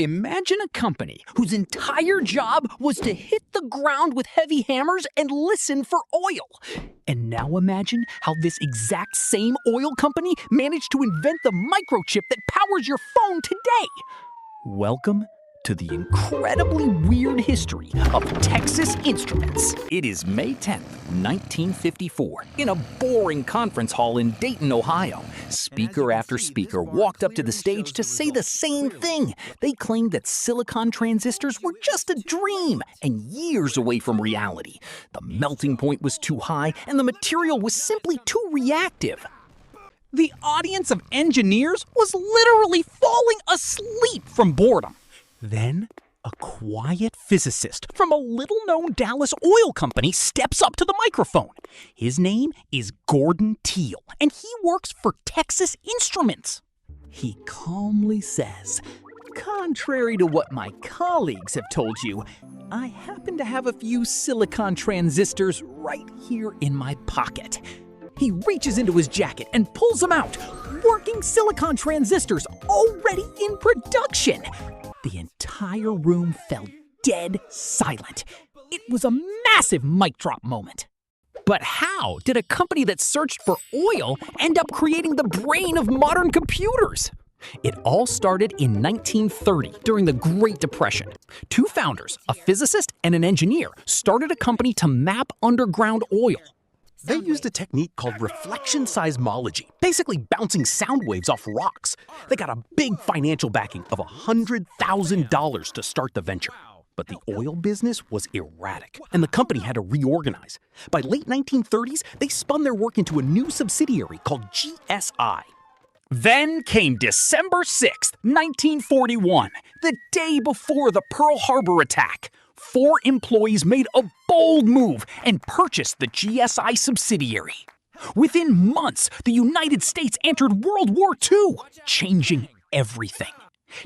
Imagine a company whose entire job was to hit the ground with heavy hammers and listen for oil. And now imagine how this exact same oil company managed to invent the microchip that powers your phone today. Welcome to the incredibly weird history of Texas Instruments. It is May 10th, 1954, in a boring conference hall in Dayton, Ohio. Speaker after speaker walked up to the stage to say the same thing. They claimed that silicon transistors were just a dream and years away from reality. The melting point was too high and the material was simply too reactive. The audience of engineers was literally falling asleep from boredom. Then, a quiet physicist from a little-known Dallas oil company steps up to the microphone. His name is Gordon Teal, and he works for Texas Instruments. He calmly says, "Contrary to what my colleagues have told you, I happen to have a few silicon transistors right here in my pocket." He reaches into his jacket and pulls them out. Working silicon transistors already in production. The entire room fell dead silent. It was a massive mic drop moment. But how did a company that searched for oil end up creating the brain of modern computers? It all started in 1930 during the Great Depression. Two founders, a physicist and an engineer, started a company to map underground oil. They used a technique called reflection seismology, basically bouncing sound waves off rocks. They got a big financial backing of $100,000 to start the venture. But the oil business was erratic, and the company had to reorganize. By late 1930s, they spun their work into a new subsidiary called GSI. Then came December 6th, 1941, the day before the Pearl Harbor attack. 4 employees made a bold move and purchased the GSI subsidiary. Within months, the United States entered World War II, changing everything.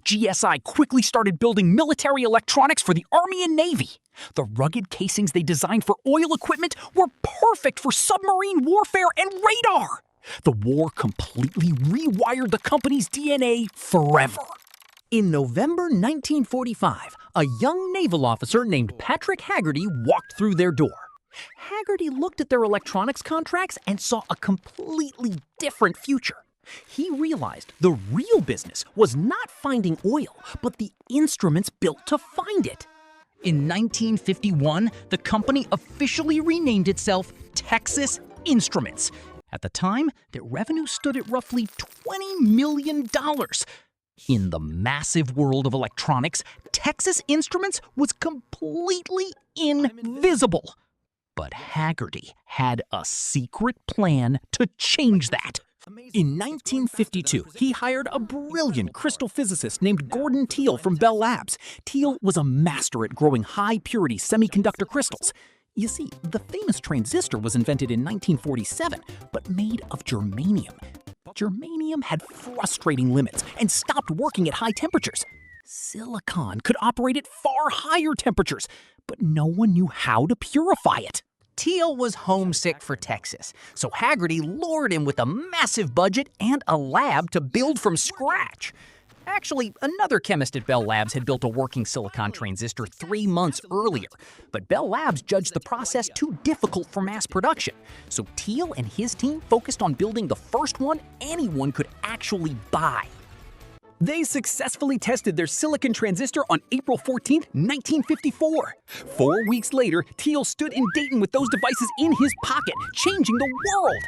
GSI quickly started building military electronics for the Army and Navy. The rugged casings they designed for oil equipment were perfect for submarine warfare and radar. The war completely rewired the company's DNA forever. In November 1945, a young naval officer named Patrick Haggerty walked through their door. Haggerty looked at their electronics contracts and saw a completely different future. He realized the real business was not finding oil, but the instruments built to find it. In 1951, the company officially renamed itself Texas Instruments. At the time, their revenue stood at roughly $20 million. In the massive world of electronics, Texas Instruments was completely invisible. But Haggerty had a secret plan to change that. In 1952, he hired a brilliant crystal physicist named Gordon Teal from Bell Labs. Teal was a master at growing high-purity semiconductor crystals. You see, the famous transistor was invented in 1947, but made of germanium. Germanium had frustrating limits and stopped working at high temperatures. Silicon could operate at far higher temperatures, but no one knew how to purify it. Teal was homesick for Texas, so Haggerty lured him with a massive budget and a lab to build from scratch. Actually, another chemist at Bell Labs had built a working silicon transistor 3 months earlier, but Bell Labs judged the process too difficult for mass production. So Teal and his team focused on building the first one anyone could actually buy. They successfully tested their silicon transistor on April 14, 1954. 4 weeks later, Teal stood in Dayton with those devices in his pocket, changing the world.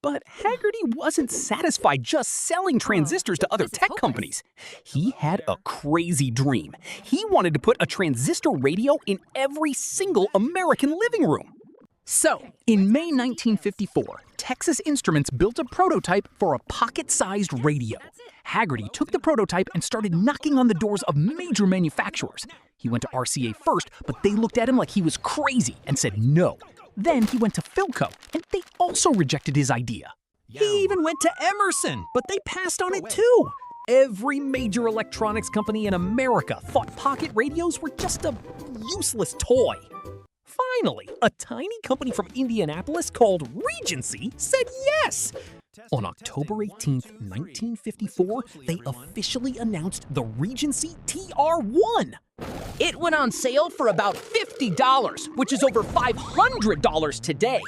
But Haggerty wasn't satisfied just selling transistors to other tech companies. He had a crazy dream. He wanted to put a transistor radio in every single American living room. So, in May 1954, Texas Instruments built a prototype for a pocket-sized radio. Haggerty took the prototype and started knocking on the doors of major manufacturers. He went to RCA first, but they looked at him like he was crazy and said no. Then he went to Philco, and they also rejected his idea. He even went to Emerson, but they passed on it too. Every major electronics company in America thought pocket radios were just a useless toy. Finally, a tiny company from Indianapolis called Regency said yes. On October 18, 1954, they officially announced the Regency TR-1. It went on sale for about $50, which is over $500 today.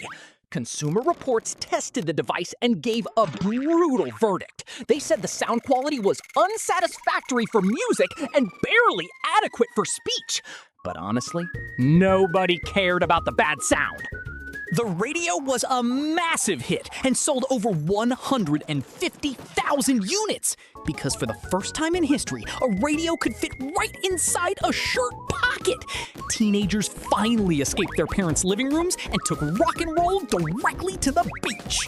Consumer Reports tested the device and gave a brutal verdict. They said the sound quality was unsatisfactory for music and barely adequate for speech. But honestly, nobody cared about the bad sound. The radio was a massive hit and sold over 150,000 units because for the first time in history, a radio could fit right inside a shirt pocket. Teenagers finally escaped their parents' living rooms and took rock and roll directly to the beach.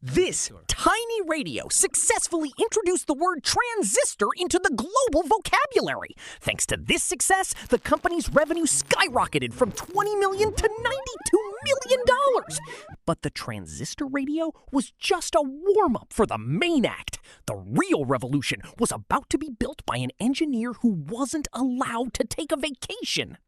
This tiny radio successfully introduced the word transistor into the global vocabulary. Thanks to this success, the company's revenue skyrocketed from $20 million to $92 million. But the transistor radio was just a warm-up for the main act. The real revolution was about to be built by an engineer who wasn't allowed to take a vacation.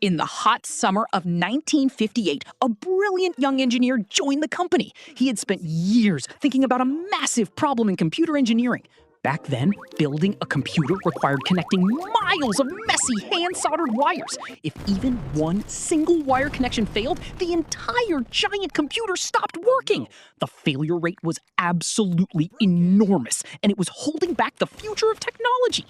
In the hot summer of 1958, a brilliant young engineer joined the company. He had spent years thinking about a massive problem in computer engineering. Back then, building a computer required connecting miles of messy hand-soldered wires. If even one single wire connection failed, the entire giant computer stopped working. The failure rate was absolutely enormous, and it was holding back the future of technology.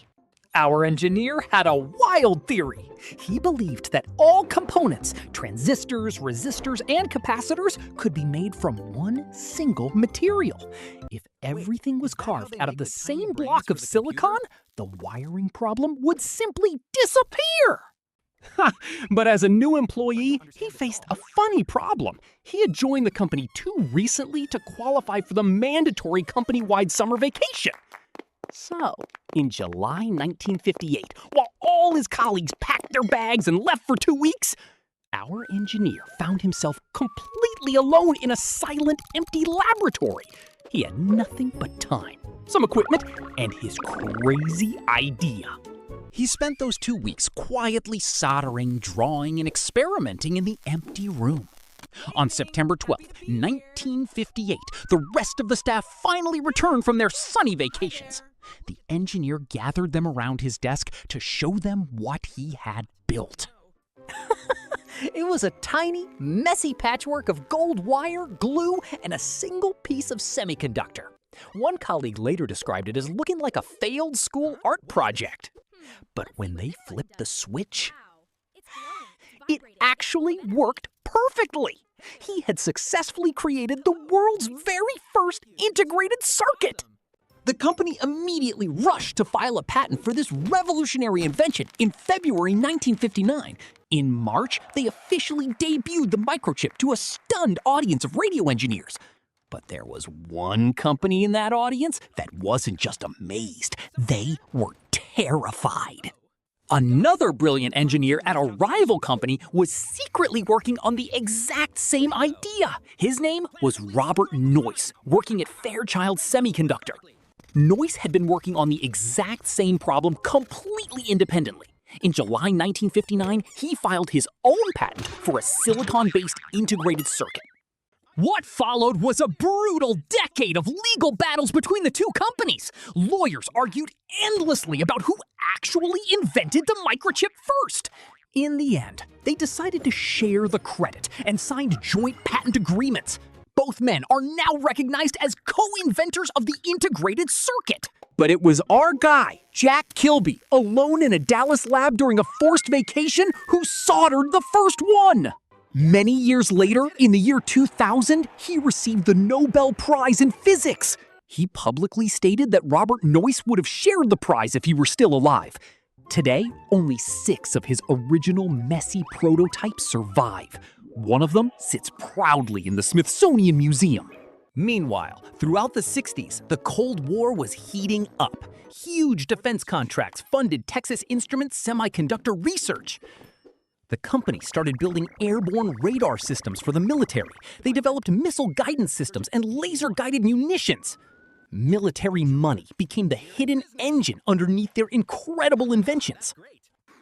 Our engineer had a wild theory. He believed that all components, transistors, resistors, and capacitors, could be made from one single material. If everything was carved out of the same block of silicon, the wiring problem would simply disappear. But as a new employee, he faced a funny problem. He had joined the company too recently to qualify for the mandatory company-wide summer vacation. So, in July 1958, while all his colleagues packed their bags and left for 2 weeks, our engineer found himself completely alone in a silent, empty laboratory. He had nothing but time, some equipment, and his crazy idea. He spent those 2 weeks quietly soldering, drawing, and experimenting in the empty room. On September 12, 1958, the rest of the staff finally returned from their sunny vacations. The engineer gathered them around his desk to show them what he had built. It was a tiny, messy patchwork of gold wire, glue, and a single piece of semiconductor. One colleague later described it as looking like a failed school art project. But when they flipped the switch, it actually worked perfectly. He had successfully created the world's very first integrated circuit. The company immediately rushed to file a patent for this revolutionary invention in February 1959. In March, they officially debuted the Microchip to a stunned audience of radio engineers. But there was one company in that audience that wasn't just amazed, they were terrified. Another brilliant engineer at a rival company was secretly working on the exact same idea. His name was Robert Noyce, working at Fairchild Semiconductor. Noyce had been working on the exact same problem completely independently. In July 1959, he filed his own patent for a silicon-based integrated circuit. What followed was a brutal decade of legal battles between the two companies. Lawyers argued endlessly about who actually invented the microchip first. In the end, they decided to share the credit and signed joint patent agreements. Both men are now recognized as co-inventors of the integrated circuit. But it was our guy, Jack Kilby, alone in a Dallas lab during a forced vacation, who soldered the first one. Many years later, in the year 2000, he received the Nobel Prize in Physics. He publicly stated that Robert Noyce would have shared the prize if he were still alive. Today, only 6 of his original messy prototypes survive. One of them sits proudly in the Smithsonian Museum. Meanwhile, throughout the 60s, the Cold War was heating up. Huge defense contracts funded Texas Instruments semiconductor research. The company started building airborne radar systems for the military. They developed missile guidance systems and laser-guided munitions. Military money became the hidden engine underneath their incredible inventions.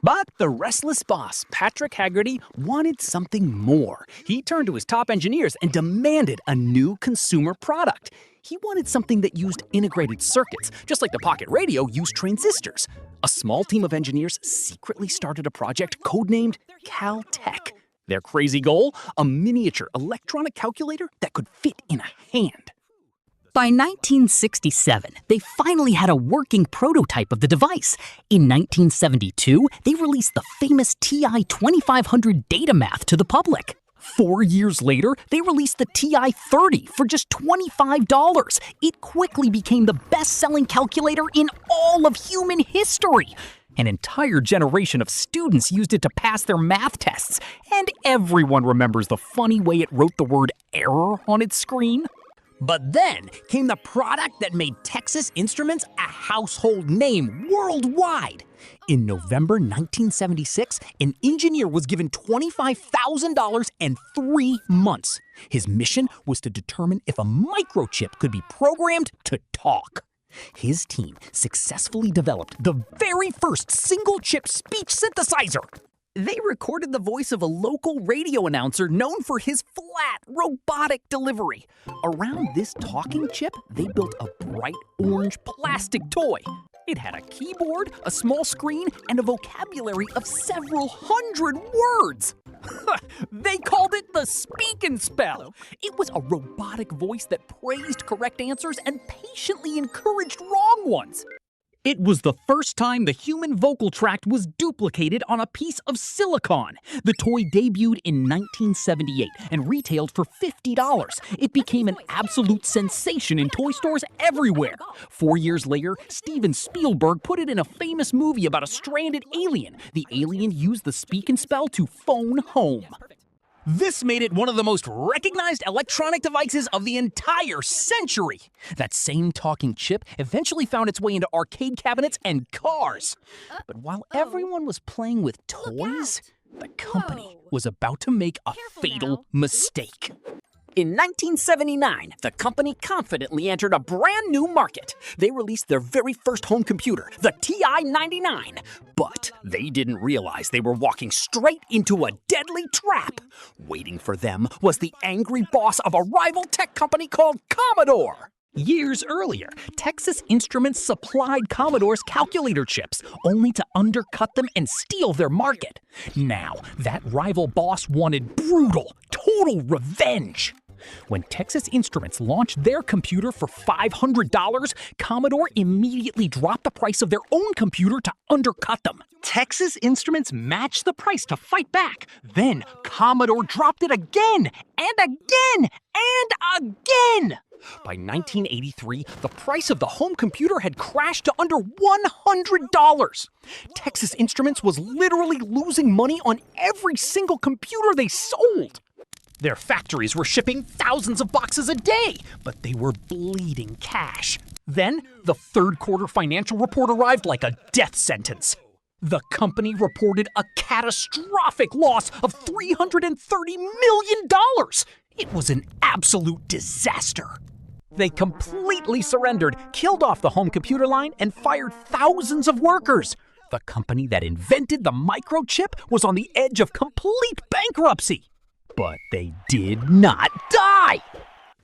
But the restless boss, Patrick Haggerty, wanted something more. He turned to his top engineers and demanded a new consumer product. He wanted something that used integrated circuits, just like the pocket radio used transistors. A small team of engineers secretly started a project codenamed Caltech. Their crazy goal? A miniature electronic calculator that could fit in a hand. By 1967, they finally had a working prototype of the device. In 1972, they released the famous TI 2500 data math to the public. 4 years later, they released the TI 30 for just $25. It quickly became the best-selling calculator in all of human history. An entire generation of students used it to pass their math tests, and everyone remembers the funny way it wrote the word error on its screen. But then came the product that made Texas Instruments a household name worldwide. In November 1976, an engineer was given $25,000 and 3 months. His mission was to determine if a microchip could be programmed to talk. His team successfully developed the very first single-chip speech synthesizer. They recorded the voice of a local radio announcer known for his flat, robotic delivery. Around this talking chip, they built a bright orange plastic toy. It had a keyboard, a small screen, and a vocabulary of several hundred words. They called it the Speak and Spell. It was a robotic voice that praised correct answers and patiently encouraged wrong ones. It was the first time the human vocal tract was duplicated on a piece of silicon. The toy debuted in 1978 and retailed for $50. It became an absolute sensation in toy stores everywhere. 4 years later, Steven Spielberg put it in a famous movie about a stranded alien. The alien used the Speak and Spell to phone home. This made it one of the most recognized electronic devices of the entire century. That same talking chip eventually found its way into arcade cabinets and cars. But while everyone was playing with toys, the company was about to make a fatal mistake. In 1979, the company confidently entered a brand new market. They released their very first home computer, the TI-99. But they didn't realize they were walking straight into a deadly trap. Waiting for them was the angry boss of a rival tech company called Commodore. Years earlier, Texas Instruments supplied Commodore's calculator chips, only to undercut them and steal their market. Now, that rival boss wanted brutal, total revenge. When Texas Instruments launched their computer for $500, Commodore immediately dropped the price of their own computer to undercut them. Texas Instruments matched the price to fight back. Then Commodore dropped it again, and again, and again. By 1983, the price of the home computer had crashed to under $100. Texas Instruments was literally losing money on every single computer they sold. Their factories were shipping thousands of boxes a day, but they were bleeding cash. Then, the third quarter financial report arrived like a death sentence. The company reported a catastrophic loss of $330 million. It was an absolute disaster. They completely surrendered, killed off the home computer line, and fired thousands of workers. The company that invented the microchip was on the edge of complete bankruptcy. But they did not die!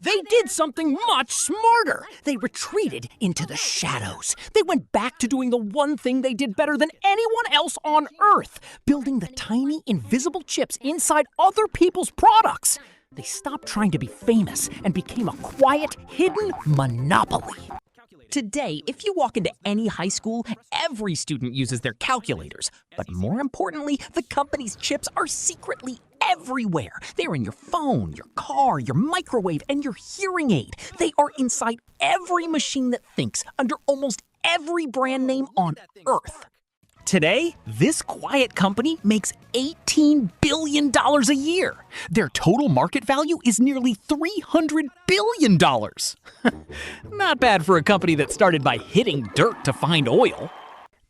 They did something much smarter. They retreated into the shadows. They went back to doing the one thing they did better than anyone else on Earth, building the tiny, invisible chips inside other people's products. They stopped trying to be famous and became a quiet, hidden monopoly. Today, if you walk into any high school, every student uses their calculators. But more importantly, the company's chips are secretly everywhere. They're in your phone, your car, your microwave, and your hearing aid. They are inside every machine that thinks, under almost every brand name on Earth. Today, this quiet company makes $18 billion a year. Their total market value is nearly $300 billion. Not bad for a company that started by hitting dirt to find oil.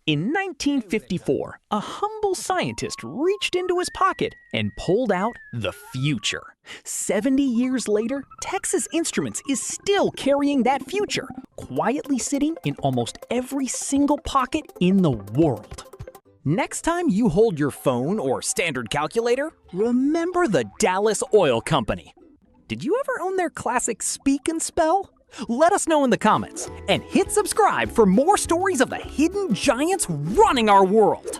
In 1954, a humble scientist reached into his pocket and pulled out the future. 70 years later, Texas Instruments is still carrying that future, quietly sitting in almost every single pocket in the world. Next time you hold your phone or standard calculator, remember the Dallas Oil Company. Did you ever own their classic Speak and Spell? Let us know in the comments, and hit subscribe for more stories of the hidden giants running our world.